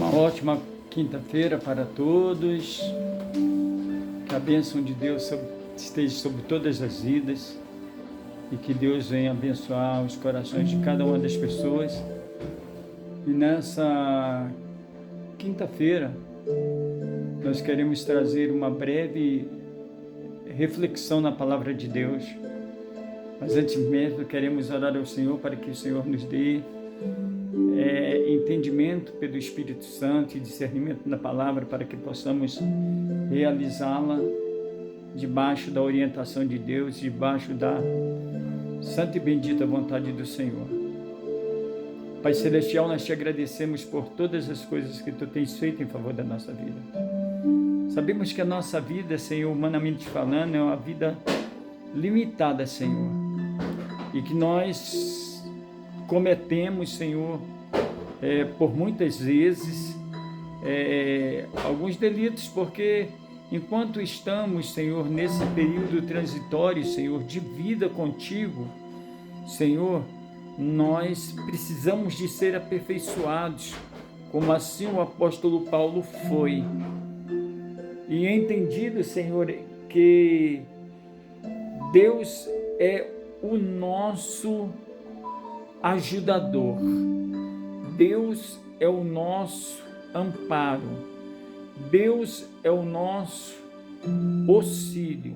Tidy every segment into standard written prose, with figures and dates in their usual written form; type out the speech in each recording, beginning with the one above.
Uma ótima quinta-feira para todos. Que a bênção de Deus esteja sobre todas as vidas e que Deus venha abençoar os corações de cada uma das pessoas. E nessa quinta-feira nós queremos trazer uma breve reflexão na palavra de Deus. Mas antes mesmo queremos orar ao Senhor para que o Senhor nos dê entendimento pelo Espírito Santo e discernimento da palavra para que possamos realizá-la debaixo da orientação de Deus, debaixo da santa e bendita vontade do Senhor. Pai Celestial, nós te agradecemos por todas as coisas que Tu tens feito em favor da nossa vida. Sabemos que a nossa vida, Senhor, humanamente falando, é uma vida limitada, Senhor, e que nós cometemos, Senhor, por muitas vezes, alguns delitos, porque enquanto estamos, Senhor, nesse período transitório, Senhor, de vida contigo, Senhor, nós precisamos de ser aperfeiçoados, como assim o apóstolo Paulo foi. E entendido, Senhor, que Deus é o nosso ajudador. Deus é o nosso amparo. Deus é o nosso auxílio.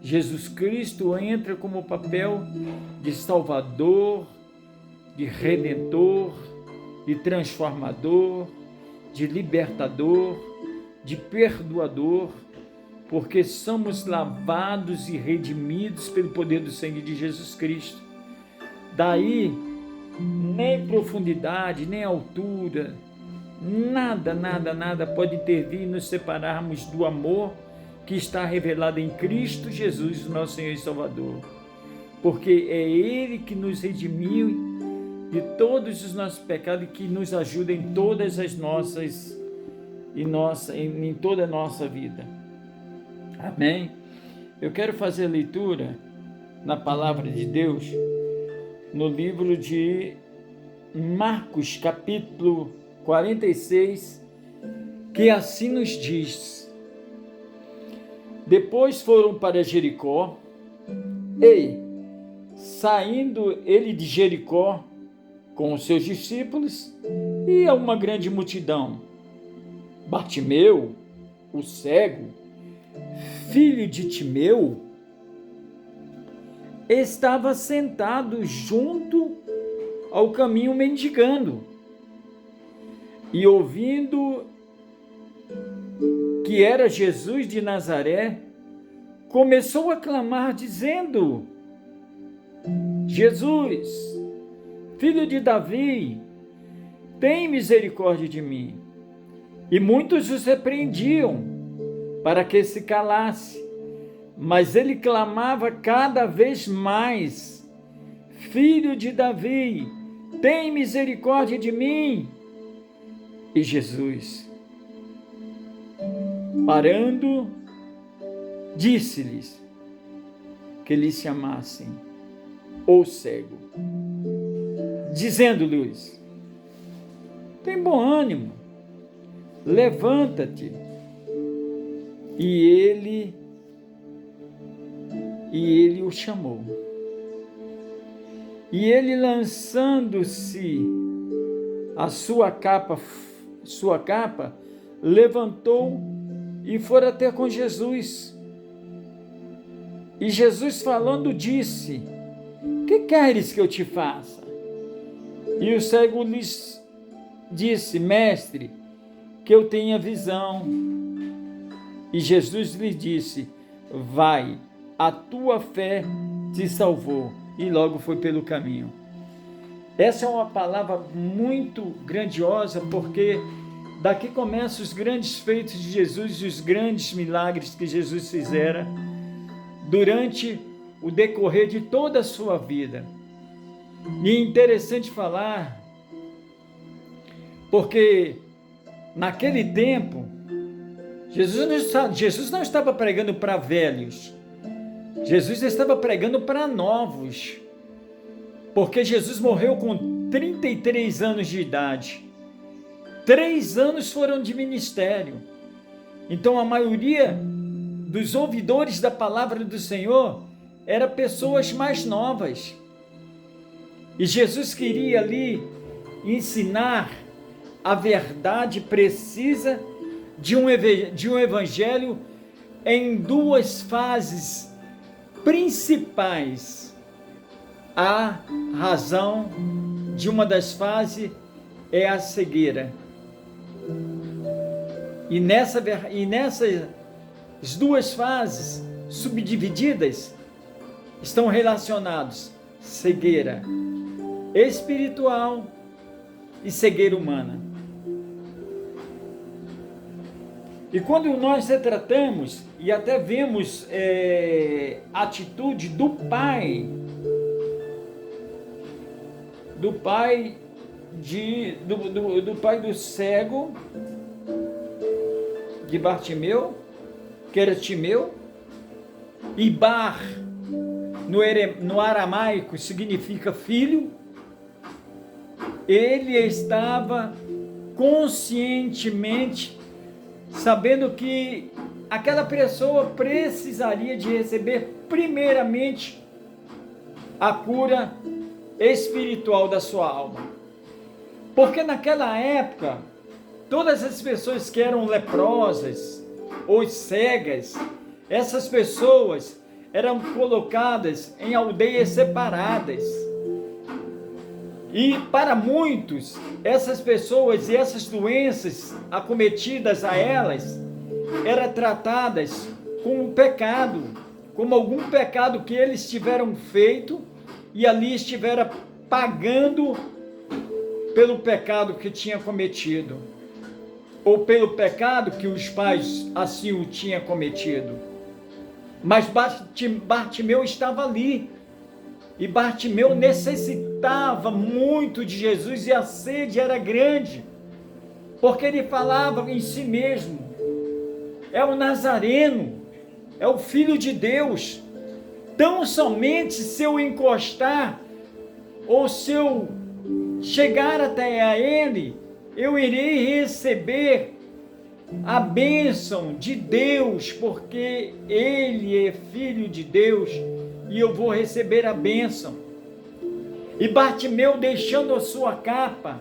Jesus Cristo entra como papel de Salvador, de Redentor, de Transformador, de Libertador, de Perdoador, porque somos lavados e redimidos pelo poder do sangue de Jesus Cristo. Daí, nem profundidade, nem altura, nada pode intervir e nos separarmos do amor que está revelado em Cristo Jesus, nosso Senhor e Salvador. Porque é Ele que nos redimiu de todos os nossos pecados e que nos ajuda em todas as nossas, em toda a nossa vida. Amém? Eu quero fazer a leitura na palavra de Deus no livro de Marcos, capítulo 46, que assim nos diz: depois foram para Jericó, e saindo ele de Jericó com os seus discípulos e uma grande multidão, Bartimeu, o cego, filho de Timeu, estava sentado junto ao caminho mendigando, e ouvindo que era Jesus de Nazaré, começou a clamar dizendo: Jesus, filho de Davi, tem misericórdia de mim. E muitos os repreendiam para que se calasse, mas ele clamava cada vez mais: Filho de Davi, tem misericórdia de mim. E Jesus, parando, disse-lhes que eles se chamassem o cego, dizendo-lhes: tem bom ânimo, levanta-te. E ele o chamou. E ele, lançando-se a sua capa, levantou e fora ter com Jesus. E Jesus, falando, disse: que queres que eu te faça? E o cego lhes disse: mestre, que eu tenha visão. E Jesus lhe disse: vai, a tua fé te salvou. E logo foi pelo caminho. Essa é uma palavra muito grandiosa, porque daqui começam os grandes feitos de Jesus e os grandes milagres que Jesus fizera durante o decorrer de toda a sua vida. E é interessante falar, porque naquele tempo, Jesus não estava pregando para velhos, Jesus estava pregando para novos, porque Jesus morreu com 33 anos de idade. 3 anos foram de ministério. Então a maioria dos ouvidores da palavra do Senhor eram pessoas mais novas. E Jesus queria ali ensinar a verdade precisa de um evangelho em 2 fases principais. A razão de uma das fases é a cegueira. E nessas 2 fases subdivididas estão relacionados cegueira espiritual e cegueira humana. E quando nós retratamos e até vemos a atitude do pai do cego de Bartimeu, que era Timeu, e Bar no aramaico significa filho. Ele estava conscientemente sabendo que aquela pessoa precisaria de receber primeiramente a cura espiritual da sua alma. Porque naquela época, todas as pessoas que eram leprosas ou cegas, essas pessoas eram colocadas em aldeias separadas. E para muitos, essas pessoas e essas doenças acometidas a elas, eram tratadas como pecado, como algum pecado que eles tiveram feito e ali estiveram pagando pelo pecado que tinha cometido, ou pelo pecado que os pais assim o tinham cometido. Mas Bartimeu estava ali, e Bartimeu necessitava muito de Jesus, e a sede era grande, porque ele falava em si mesmo: é o Nazareno, é o Filho de Deus. Tão somente se eu encostar, ou se eu chegar até a ele, eu irei receber a bênção de Deus, porque ele é Filho de Deus, e eu vou receber a bênção. E Bartimeu, deixando a sua capa,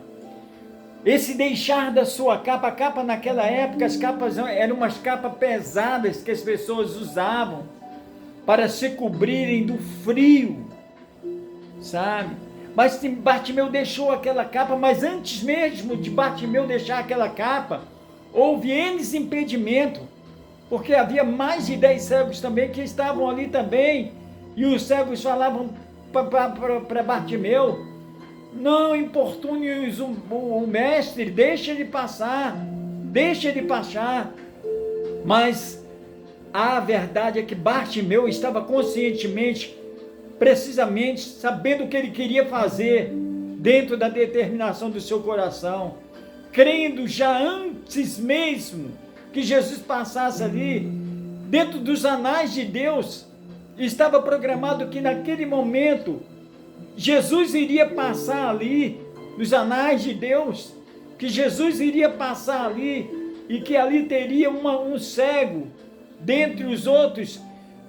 esse deixar da sua capa, a capa naquela época, as capas eram umas capas pesadas que as pessoas usavam para se cobrirem do frio, sabe? Mas Bartimeu deixou aquela capa, mas antes mesmo de Bartimeu deixar aquela capa, houve N impedimento, porque havia mais de 10 cegos também que estavam ali também, e os cegos falavam para Bartimeu: não importune o mestre, deixa ele passar. Mas a verdade é que Bartimeu estava conscientemente, precisamente sabendo o que ele queria fazer, dentro da determinação do seu coração, crendo já antes mesmo que Jesus passasse ali, dentro dos anais de Deus, estava programado que naquele momento Jesus iria passar ali, nos anais de Deus, que Jesus iria passar ali, e que ali teria um cego, dentre os outros,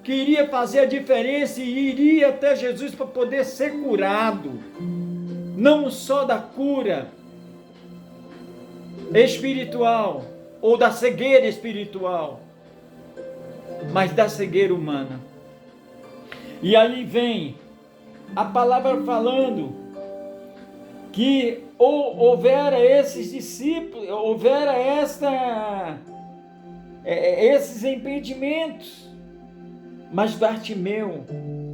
que iria fazer a diferença e iria até Jesus para poder ser curado, não só da cura espiritual, ou da cegueira espiritual, mas da cegueira humana. E aí vem a palavra falando que houvera esses discípulos, houvera esses impedimentos, mas Bartimeu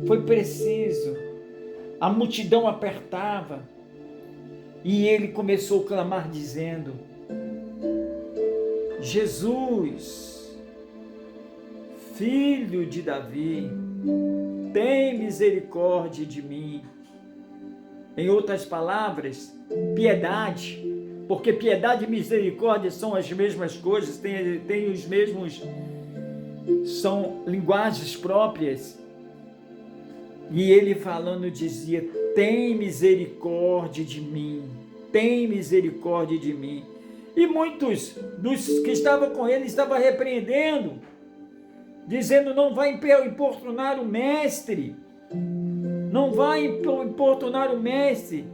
foi preciso, a multidão apertava, e ele começou a clamar dizendo: Jesus, Filho de Davi, tem misericórdia de mim. Em outras palavras, piedade, porque piedade e misericórdia são as mesmas coisas, têm os mesmos, são linguagens próprias. E ele falando dizia: tem misericórdia de mim, tem misericórdia de mim. E muitos dos que estavam com ele estavam repreendendo, dizendo: não vai importunar o mestre, não vai importunar o mestre.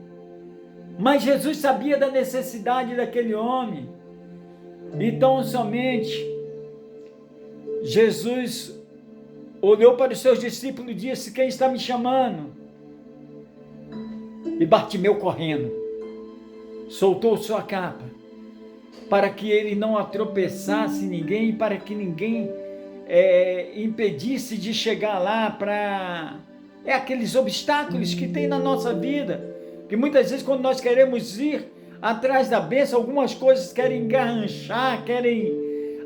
Mas Jesus sabia da necessidade daquele homem. Então somente Jesus olhou para os seus discípulos e disse: quem está me chamando? E Bartimeu, correndo, soltou sua capa, para que ele não atropeçasse ninguém, para que ninguém impedisse de chegar lá para... aqueles obstáculos que tem na nossa vida, que muitas vezes quando nós queremos ir atrás da bênção, algumas coisas querem engarranchar, querem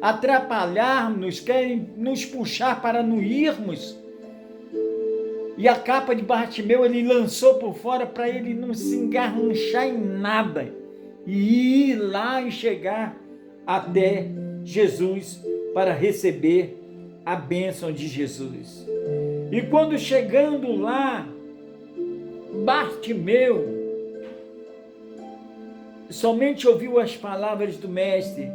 atrapalhar-nos, querem nos puxar para não irmos. E a capa de Bartimeu ele lançou por fora para ele não se engarranchar em nada e ir lá e chegar até Jesus para receber a bênção de Jesus. E quando chegando lá, Bartimeu somente ouviu as palavras do mestre,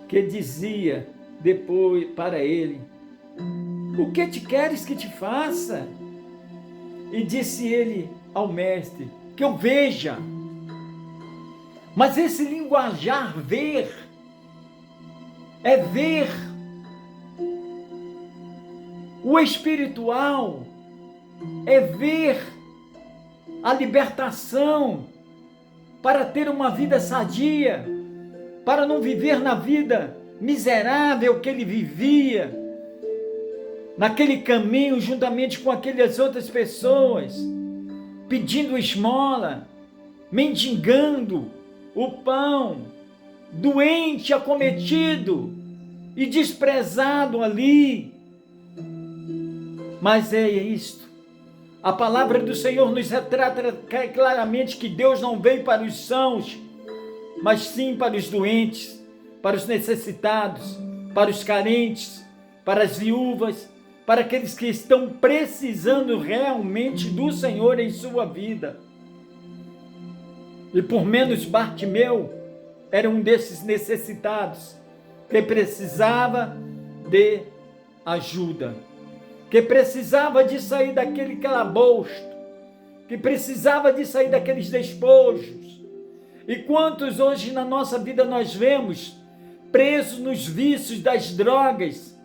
que dizia depois para ele: o que te queres que te faça? E disse ele ao mestre: que eu veja. Mas esse linguajar ver, é ver o espiritual, é ver a libertação para ter uma vida sadia, para não viver na vida miserável que ele vivia, naquele caminho juntamente com aquelas outras pessoas, pedindo esmola, mendigando o pão, doente, acometido e desprezado ali. Mas é isto. A palavra do Senhor nos retrata claramente que Deus não veio para os sãos, mas sim para os doentes, para os necessitados, para os carentes, para as viúvas, para aqueles que estão precisando realmente do Senhor em sua vida. E por menos Bartimeu era um desses necessitados, que precisava de ajuda, que precisava de sair daquele calabouço, que precisava de sair daqueles despojos. E quantos hoje na nossa vida nós vemos presos nos vícios das drogas,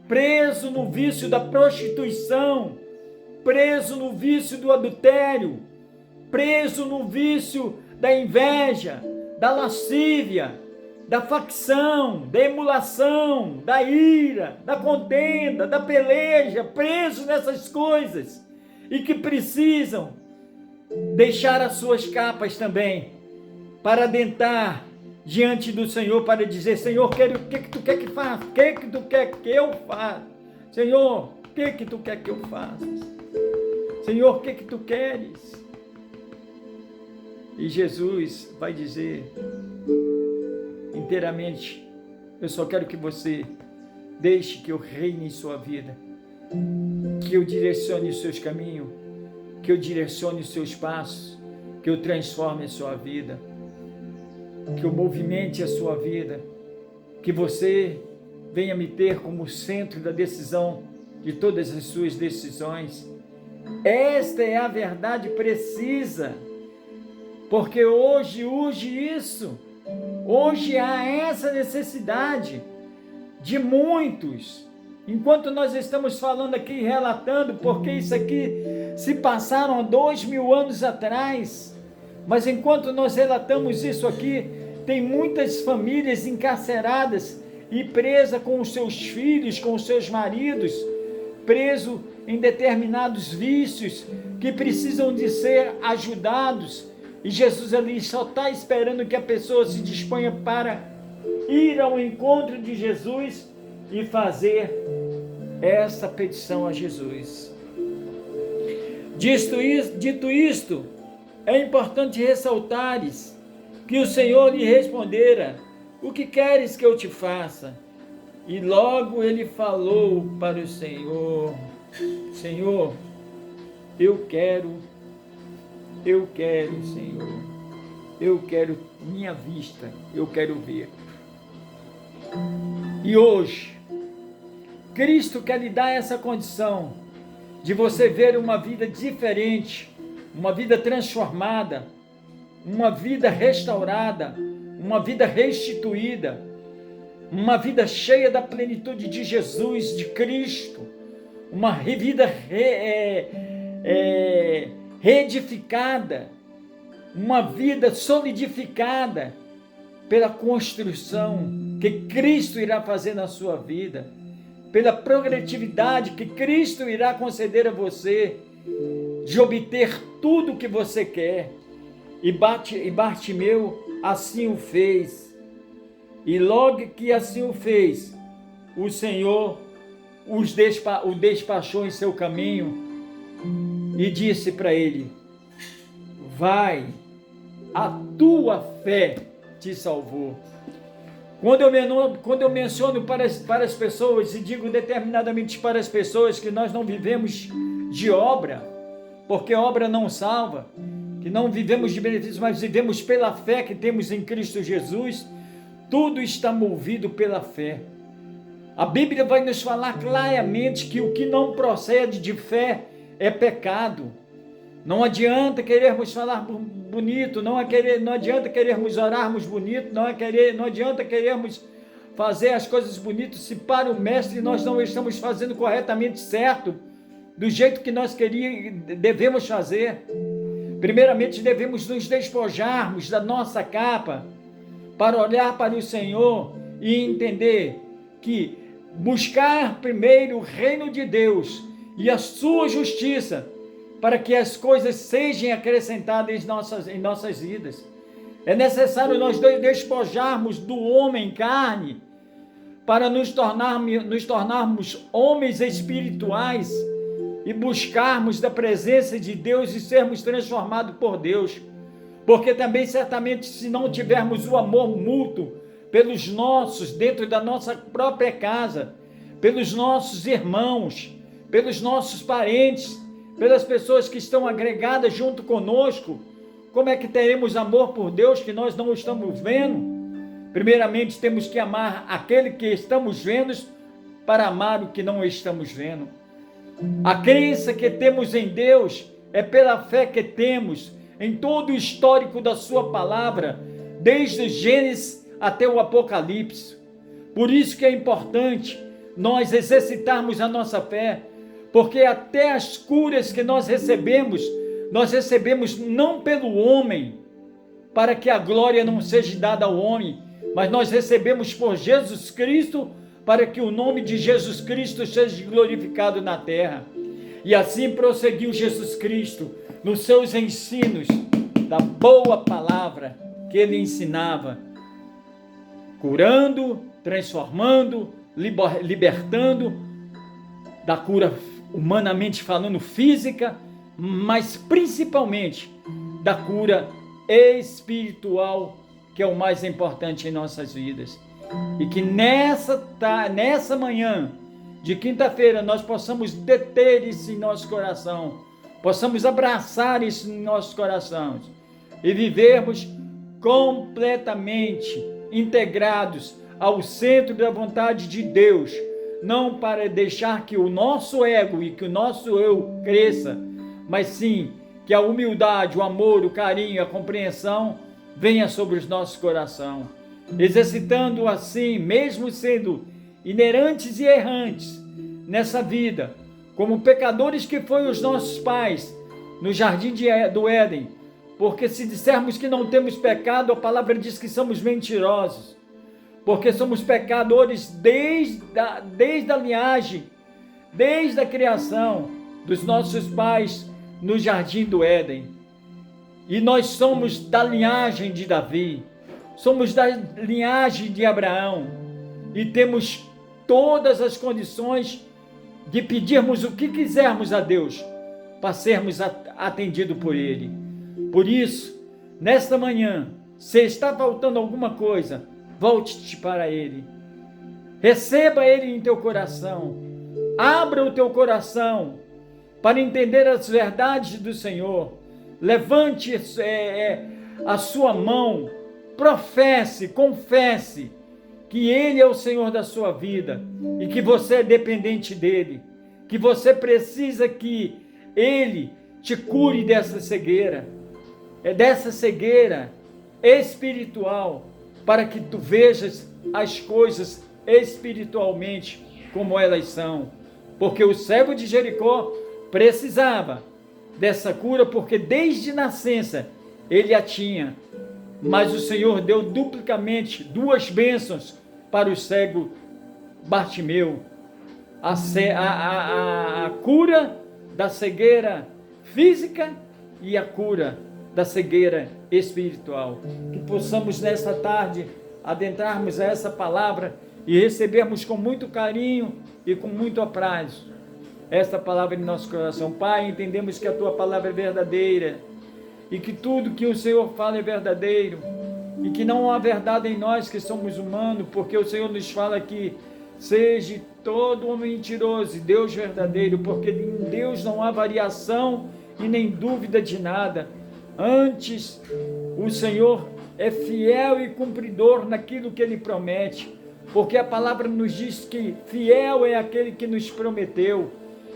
preso no vício da prostituição, preso no vício do adultério, preso no vício da inveja, da lascívia, da facção, da emulação, da ira, da contenda, da peleja, preso nessas coisas e que precisam deixar as suas capas também para adentrar diante do Senhor, para dizer: Senhor, o que tu quer que faça? O que tu quer que eu faça? Senhor, o que tu quer que eu faça? Senhor, o que tu queres? E Jesus vai dizer inteiramente: eu só quero que você deixe que eu reine em sua vida, que eu direcione os seus caminhos, que eu direcione os seus passos, que eu transforme a sua vida, que eu movimente a sua vida, que você venha me ter como centro da decisão de todas as suas decisões. Esta é a verdade precisa, porque hoje urge isso, hoje há essa necessidade de muitos. Enquanto nós estamos falando aqui, relatando, porque isso aqui se passaram há 2000 anos atrás, mas enquanto nós relatamos isso aqui, tem muitas famílias encarceradas e presas com os seus filhos, com os seus maridos, presos em determinados vícios, que precisam de ser ajudados. E Jesus ali só está esperando que a pessoa se disponha para ir ao encontro de Jesus e fazer essa petição a Jesus. Dito isto, é importante ressaltares que o Senhor lhe respondera: o que queres que eu te faça? E logo ele falou para o Senhor: Senhor, eu quero, Senhor. eu quero minha vista, eu quero ver. E hoje, Cristo quer lhe dar essa condição de você ver uma vida diferente, uma vida transformada, uma vida restaurada, uma vida restituída, uma vida cheia da plenitude de Jesus, de Cristo, uma vida reedificada, uma vida solidificada pela construção que Cristo irá fazer na sua vida, pela progressividade que Cristo irá conceder a você, de obter tudo o que você quer. E Bartimeu assim o fez. E logo que assim o fez, o Senhor o despachou em seu caminho e disse para ele: vai, a tua fé te salvou. Quando eu menciono para as pessoas, e digo determinadamente para as pessoas, que nós não vivemos de obra, porque obra não salva, que não vivemos de benefícios, mas vivemos pela fé que temos em Cristo Jesus, tudo está movido pela fé. A Bíblia vai nos falar claramente que o que não procede de fé é pecado. Não adianta querermos falar bonito, não adianta querermos orarmos bonito, não adianta querermos fazer as coisas bonitas se para o Mestre nós não estamos fazendo corretamente certo, do jeito que nós devemos fazer. Primeiramente devemos nos despojarmos da nossa capa para olhar para o Senhor e entender que buscar primeiro o reino de Deus e a sua justiça, para que as coisas sejam acrescentadas em nossas vidas. É necessário nós despojarmos do homem carne para nos tornarmos homens espirituais e buscarmos da presença de Deus e sermos transformados por Deus. Porque também certamente se não tivermos o amor mútuo pelos nossos, dentro da nossa própria casa, pelos nossos irmãos, pelos nossos parentes, pelas pessoas que estão agregadas junto conosco, como é que teremos amor por Deus que nós não estamos vendo? Primeiramente temos que amar aquele que estamos vendo para amar o que não estamos vendo. A crença que temos em Deus é pela fé que temos em todo o histórico da sua palavra, desde o Gênesis até o Apocalipse. Por isso que é importante nós exercitarmos a nossa fé, porque até as curas que nós recebemos não pelo homem, para que a glória não seja dada ao homem, mas nós recebemos por Jesus Cristo, para que o nome de Jesus Cristo seja glorificado na terra. E assim prosseguiu Jesus Cristo nos seus ensinos da boa palavra que ele ensinava, curando, transformando, libertando da cura humanamente falando, física, mas principalmente da cura espiritual, que é o mais importante em nossas vidas. E que nessa manhã de quinta-feira nós possamos deter isso em nosso coração, possamos abraçar isso em nossos corações e vivermos completamente integrados ao centro da vontade de Deus, não para deixar que o nosso ego e que o nosso eu cresça, mas sim que a humildade, o amor, o carinho, a compreensão venha sobre os nossos corações, exercitando assim, mesmo sendo inerentes e errantes nessa vida, como pecadores que foram os nossos pais no jardim do Éden, porque se dissermos que não temos pecado, a palavra diz que somos mentirosos, porque somos pecadores desde a linhagem, desde a criação dos nossos pais no jardim do Éden. E nós somos da linhagem de Davi, somos da linhagem de Abraão, e temos todas as condições de pedirmos o que quisermos a Deus, para sermos atendidos por Ele. Por isso, nesta manhã, se está faltando alguma coisa, volte-te para Ele, receba Ele em teu coração, abra o teu coração para entender as verdades do Senhor, levante a sua mão, professe, confesse que Ele é o Senhor da sua vida e que você é dependente dEle, que você precisa que Ele te cure dessa cegueira, dessa cegueira espiritual, para que tu vejas as coisas espiritualmente como elas são. Porque o cego de Jericó precisava dessa cura, porque desde nascença ele a tinha. Mas o Senhor deu duplicamente 2 bênçãos para o cego Bartimeu. A cura da cegueira física e a cura da cegueira espiritual. Que possamos nesta tarde adentrarmos a essa palavra e recebermos com muito carinho e com muito aprazo esta palavra em nosso coração. Pai, entendemos que a Tua palavra é verdadeira e que tudo que o Senhor fala é verdadeiro e que não há verdade em nós que somos humanos, porque o Senhor nos fala que seja todo homem mentiroso e Deus verdadeiro, porque em Deus não há variação e nem dúvida de nada. Antes, o Senhor é fiel e cumpridor naquilo que Ele promete, porque a palavra nos diz que fiel é aquele que nos prometeu,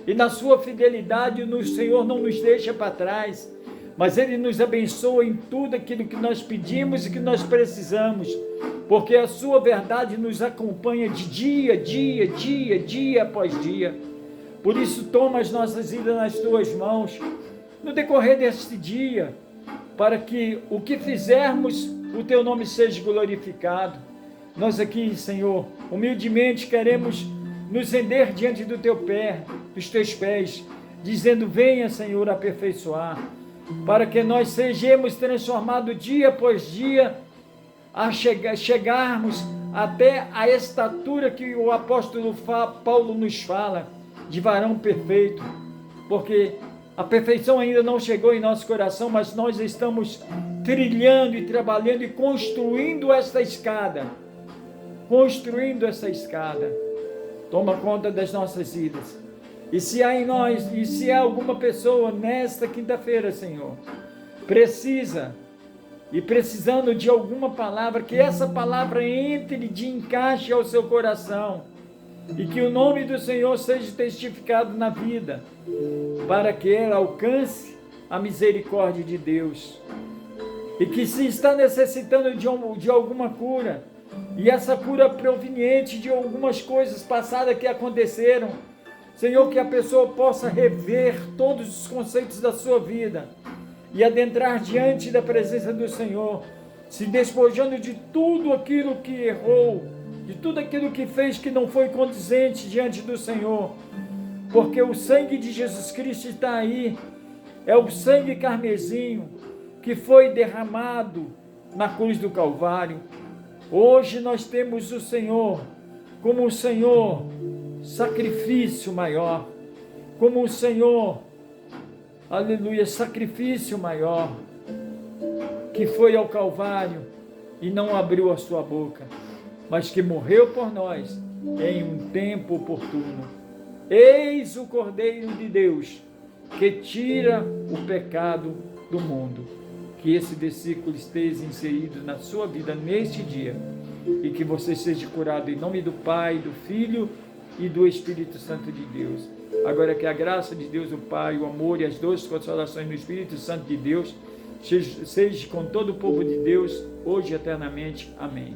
e na sua fidelidade o Senhor não nos deixa para trás, mas Ele nos abençoa em tudo aquilo que nós pedimos e que nós precisamos, porque a sua verdade nos acompanha de dia após dia. Por isso, toma as nossas vidas nas Tuas mãos, no decorrer deste dia, para que o que fizermos, o Teu nome seja glorificado. Nós aqui, Senhor, humildemente queremos nos render diante do Teu pé, dos Teus pés, dizendo: venha, Senhor, aperfeiçoar, para que nós sejamos transformados dia após dia, a chegarmos até a estatura que o apóstolo Paulo nos fala, de varão perfeito, porque a perfeição ainda não chegou em nosso coração, mas nós estamos trilhando e trabalhando e construindo esta escada. Toma conta das nossas vidas. E se há em nós, e se há alguma pessoa nesta quinta-feira, Senhor, precisando de alguma palavra, que essa palavra entre de encaixe ao seu coração, e que o nome do Senhor seja testificado na vida, para que ela alcance a misericórdia de Deus. E que se está necessitando de alguma cura, e essa cura proveniente de algumas coisas passadas que aconteceram, Senhor, que a pessoa possa rever todos os conceitos da sua vida e adentrar diante da presença do Senhor, se despojando de tudo aquilo que errou, de tudo aquilo que fez que não foi condizente diante do Senhor, porque o sangue de Jesus Cristo está aí, é o sangue carmesim que foi derramado na cruz do Calvário. Hoje nós temos o Senhor como o Senhor sacrifício maior, como o Senhor, aleluia, sacrifício maior, que foi ao Calvário e não abriu a sua boca, mas que morreu por nós em um tempo oportuno. Eis o Cordeiro de Deus, que tira o pecado do mundo. Que esse versículo esteja inserido na sua vida neste dia, e que você seja curado em nome do Pai, do Filho e do Espírito Santo de Deus. Agora que a graça de Deus, o Pai, o amor e as doces consolações do Espírito Santo de Deus seja com todo o povo de Deus, hoje e eternamente. Amém.